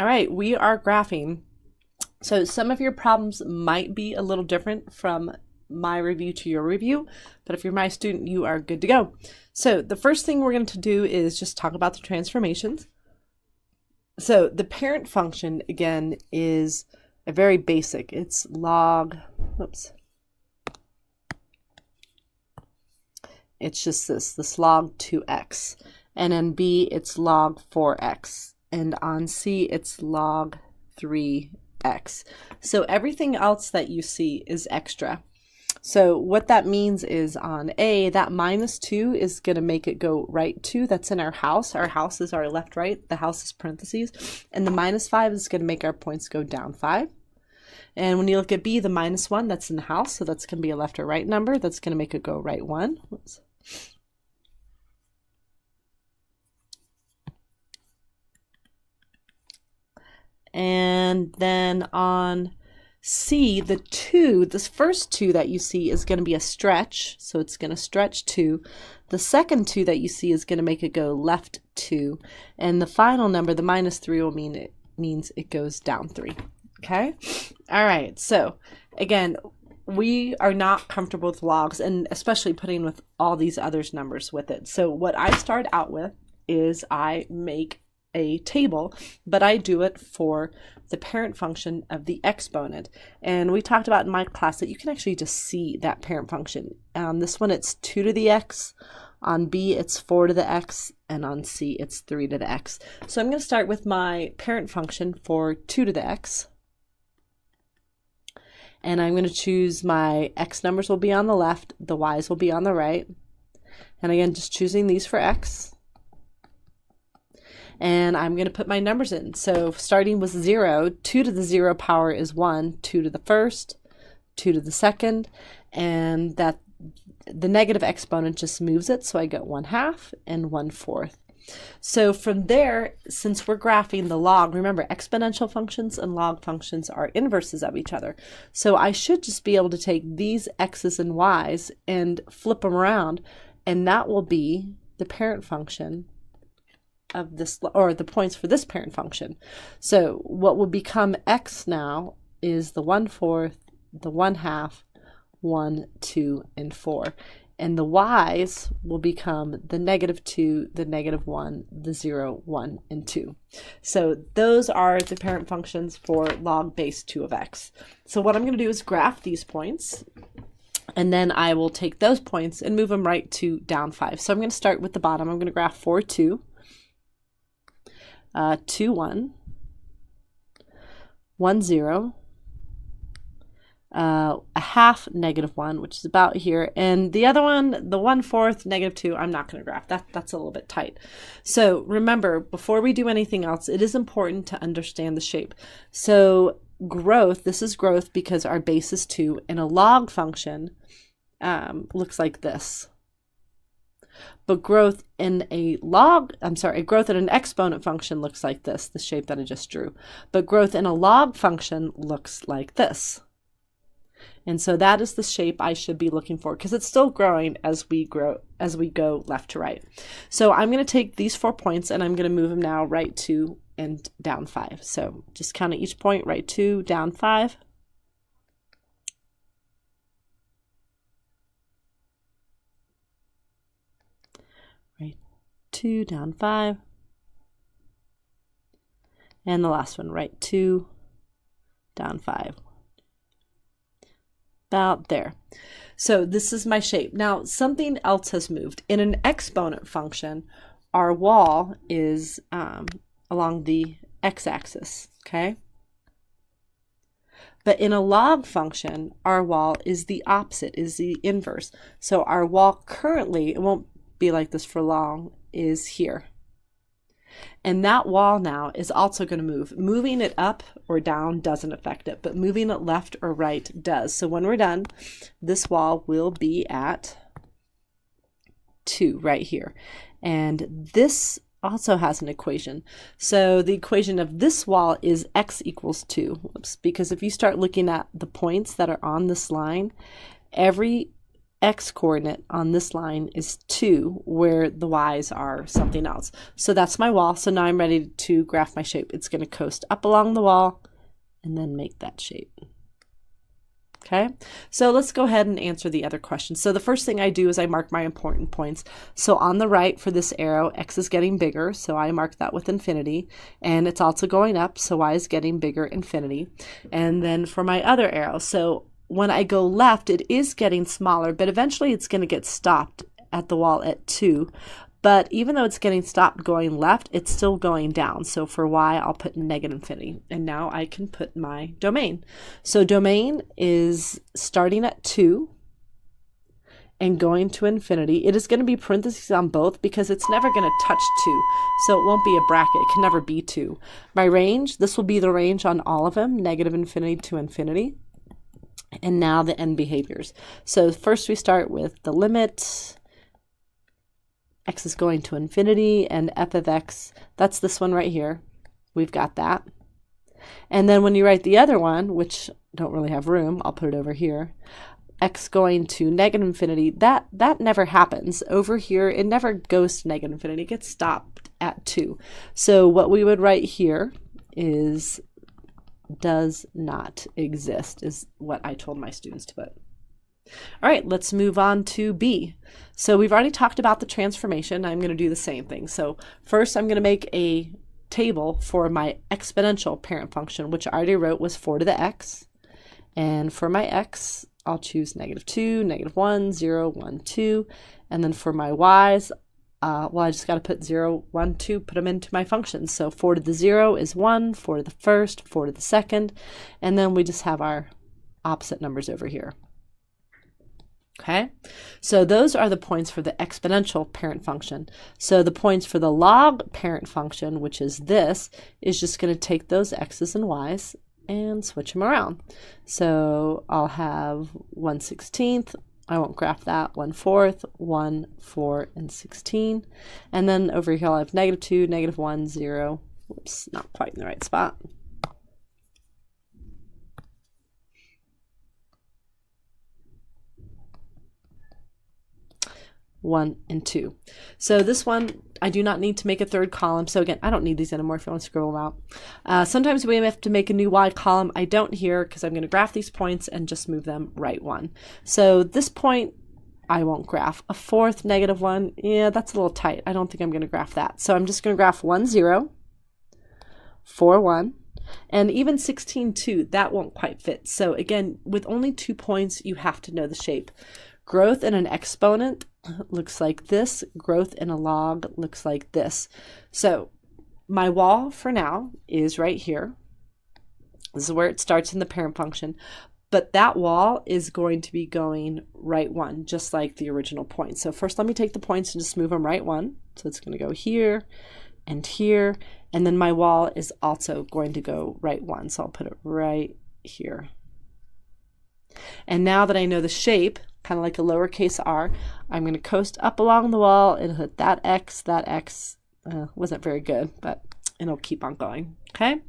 All right, we are graphing. So some of your problems might be a little different from my review to your review, but if you're my student, you are good to go. So the first thing we're going to do is just talk about the transformations. So the parent function, again, is a very basic. It's log, it's just this log 2x. And in B, it's log 4x. And on C, it's log 3x. So everything else that you see is extra. So what that means is on A, that -2 is going to make it go right 2. That's in our house. Our house is our left, right. The house is parentheses. And the -5 is going to make our points go down 5. And when you look at B, the -1, that's in the house. So that's going to be a left or right number. That's going to make it go right 1. Oops. And then on C, the 2, this first 2 that you see is going to be a stretch. So it's going to stretch 2. The second 2 that you see is going to make it go left 2. And the final number, the -3, will means it goes down 3. Okay? All right. So again, we are not comfortable with logs, and especially putting with all these other numbers with it. So what I start out with is I make a table, but I do it for the parent function of the exponent. And we talked about in my class that you can actually just see that parent function. On this one, it's 2 to the x. On B, it's 4 to the x. And on C, it's 3 to the x. So I'm going to start with my parent function for 2 to the x. And I'm going to choose my x numbers will be on the left, the y's will be on the right. And again, just choosing these for x. And I'm going to put my numbers in. So starting with 0, 2 to the 0 power is 1, 2 to the first, 2 to the second, and that the negative exponent just moves it. So I get 1/2 and 1/4. So from there, since we're graphing the log, remember exponential functions and log functions are inverses of each other. So I should just be able to take these x's and y's and flip them around, and that will be the parent function of this, or the points for this parent function. So what will become x now is the 1/4, the 1/2, 1, 2, and 4. And the y's will become the -2, the -1, the 0, 1, and 2. So those are the parent functions for log base 2 of x. So what I'm going to do is graph these points, and then I will take those points and move them right to down 5. So I'm going to start with the bottom. I'm going to graph 4, 2. 2, 1, 1, 0, 1/2, -1, which is about here, and the other one, the 1/4, -2, I'm not going to graph. That's a little bit tight. So remember, before we do anything else, it is important to understand the shape. So growth, this is growth because our base is 2, and a log function looks like this. But growth in a growth in an exponent function looks like this, the shape that I just drew. But growth in a log function looks like this. And so that is the shape I should be looking for, because it's still growing as we go left to right. So I'm going to take these 4 points and I'm going to move them now right 2 and down 5. So just count at each point, right 2, down 5. Right 2, down 5. And the last one, right 2, down 5. About there. So this is my shape. Now something else has moved. In an exponent function, our wall is along the x-axis, okay? But in a log function, our wall is the opposite, is the inverse. So our wall currently, it won't be like this for long, is here. And that wall now is also going to move. Moving it up or down doesn't affect it, but moving it left or right does. So when we're done, this wall will be at 2 right here. And this also has an equation. So the equation of this wall is x equals 2. Whoops, because if you start looking at the points that are on this line, every x coordinate on this line is 2, where the y's are something else. So that's my wall. So now I'm ready to graph my shape. It's going to coast up along the wall and then make that shape. Okay, so let's go ahead and answer the other questions. So the first thing I do is I mark my important points. So on the right for this arrow, x is getting bigger, so I mark that with infinity, and it's also going up, so y is getting bigger, infinity. And then for my other arrow, so when I go left, it is getting smaller, but eventually it's going to get stopped at the wall at 2. But even though it's getting stopped going left, it's still going down. So for y, I'll put negative infinity. And now I can put my domain. So domain is starting at 2 and going to infinity. It is going to be parentheses on both because it's never going to touch 2. So it won't be a bracket. It can never be 2. My range, this will be the range on all of them, negative infinity to infinity. And now the end behaviors. So first we start with the limit. X is going to infinity, and f of x, that's this one right here. We've got that. And then when you write the other one, which don't really have room, I'll put it over here, x going to negative infinity, that never happens. Over here, it never goes to negative infinity. It gets stopped at 2. So what we would write here is does not exist, is what I told my students to put. All right, let's move on to B. So we've already talked about the transformation. I'm going to do the same thing. So first I'm going to make a table for my exponential parent function, which I already wrote was 4 to the x. And for my x, I'll choose -2, -1, 0, 1, 2. And then for my y's, well, I just got to put 0, 1, 2, put them into my functions. So 4 to the 0 is 1, 4 to the first, 4 to the second. And then we just have our opposite numbers over here. Okay, so those are the points for the exponential parent function. So the points for the log parent function, which is this, is just going to take those x's and y's and switch them around. So I'll have 1/16, I won't graph that, 1/4, 1, 4, and 16. And then over here I'll have -2, -1, 0. Whoops, not quite in the right spot. 1 and 2. So this one, I do not need to make a third column. So again, I don't need these anymore if you want to scroll them out. Sometimes we have to make a new y column. I don't here because I'm going to graph these points and just move them right 1. So this point, I won't graph. A fourth, -1, yeah, that's a little tight. I don't think I'm going to graph that. So I'm just going to graph 1, 0, 4, 1. And even 16, 2, that won't quite fit. So again, with only 2 points, you have to know the shape. Growth in an exponent looks like this. Growth in a log looks like this. So my wall for now is right here. This is where it starts in the parent function. But that wall is going to be going right 1, just like the original point. So first let me take the points and just move them right 1. So it's going to go here and here. And then my wall is also going to go right 1. So I'll put it right here. And now that I know the shape, kind of like a lowercase r, I'm going to coast up along the wall and hit that x wasn't very good, but it'll keep on going. Okay.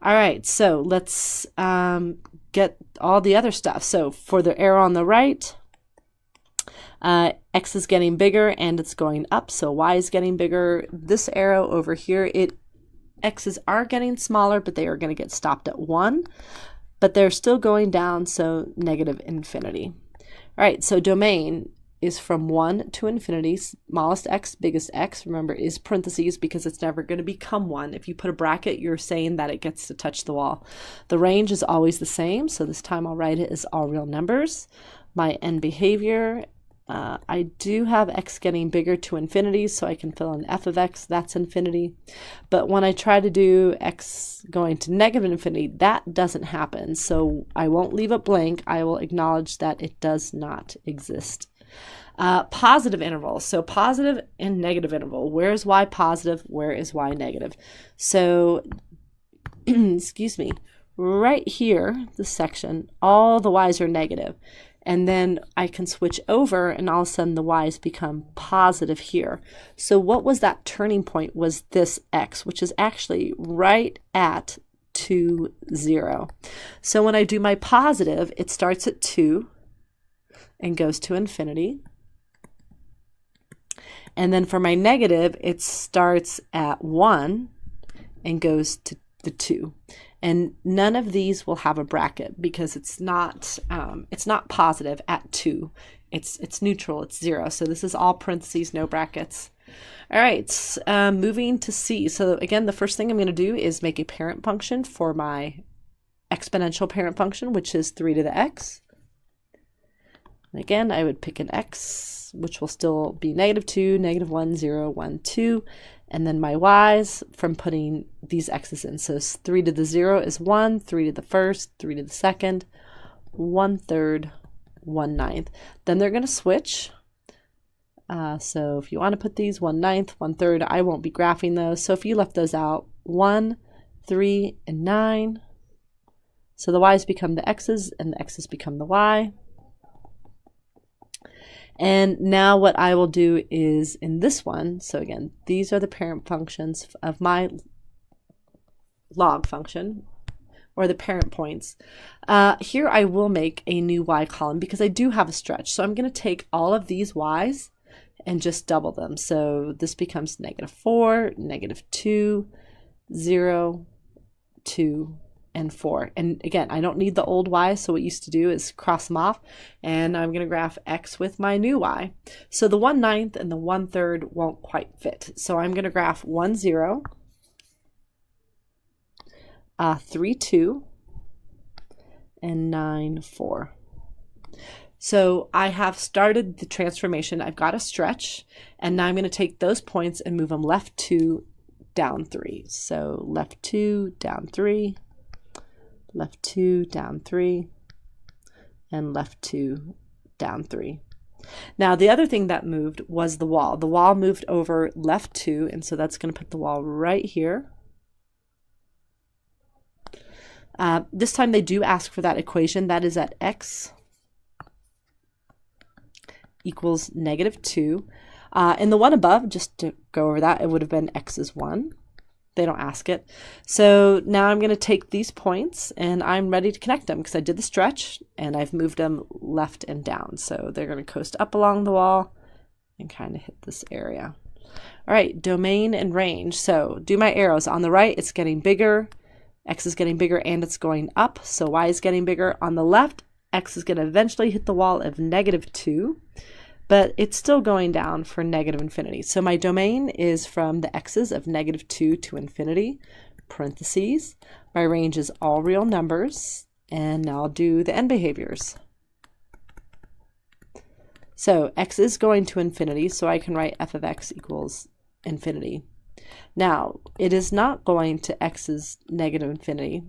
All right. So let's get all the other stuff. So for the arrow on the right, x is getting bigger and it's going up. So y is getting bigger. This arrow over here, x's are getting smaller, but they are going to get stopped at 1. But they're still going down, so negative infinity. All right, so domain is from 1 to infinity. Smallest x, biggest x, remember, is parentheses because it's never going to become 1. If you put a bracket, you're saying that it gets to touch the wall. The range is always the same, so this time I'll write it as all real numbers. My end behavior, I do have x getting bigger to infinity, so I can fill in f of x, that's infinity. But when I try to do x going to negative infinity, that doesn't happen. So I won't leave it blank. I will acknowledge that it does not exist. Positive interval. So positive and negative interval. Where is y positive? Where is y negative? So, excuse me, right here, this section, all the y's are negative. And then I can switch over and all of a sudden the y's become positive here. So what was that turning point was this x, which is actually right at 2, 0. So when I do my positive, it starts at 2, and goes to infinity. And then for my negative, it starts at 1 and goes to the 2. And none of these will have a bracket because it's not positive at 2. It's neutral, it's 0. So this is all parentheses, no brackets. All right, moving to C. So again, the first thing I'm going to do is make a parent function for my exponential parent function, which is 3 to the x. And again, I would pick an x, which will still be -2, -1, 0, 1, 2. And then my y's from putting these x's in. So 3 to the 0 is 1, 3 to the first, 3 to the second, 1/3, 1/9. Then they're going to switch. So if you want to put these 1/9, 1/3, I won't be graphing those. So if you left those out, 1, 3, and 9. So the y's become the x's and the x's become the y. And now what I will do is in this one, so again, these are the parent functions of my log function, or the parent points. Here I will make a new y column because I do have a stretch. So I'm going to take all of these y's and just double them. So this becomes -4, -2, 0, 2, and 4. And again, I don't need the old y, so what I used to do is cross them off, and I'm going to graph x with my new y. So the 1/9 and the 1/3 won't quite fit. So I'm going to graph 1, 0, 3, 2, and 9, 4. So I have started the transformation. I've got a stretch, and now I'm going to take those points and move them left 2, down 3. So left 2, down 3, left 2, down 3, and left 2, down 3. Now the other thing that moved was the wall. The wall moved over left 2, and so that's going to put the wall right here. This time they do ask for that equation. That is at x equals -2. And the one above, just to go over that, it would have been x is 1. They don't ask it. So now I'm going to take these points and I'm ready to connect them because I did the stretch and I've moved them left and down. So they're going to coast up along the wall and kind of hit this area. All right, domain and range. So do my arrows. On the right, it's getting bigger. X is getting bigger and it's going up. So Y is getting bigger. On the left, X is going to eventually hit the wall of -2. But it's still going down for -infinity. So my domain is from the x's of -2 to infinity, parentheses. My range is all real numbers, and now I'll do the end behaviors. So x is going to infinity, so I can write f of x equals infinity. Now, it is not going to x's -infinity.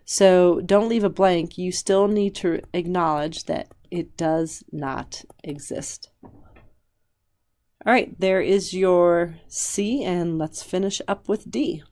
So don't leave a blank. You still need to acknowledge that it does not exist. All right, there is your C, and let's finish up with D.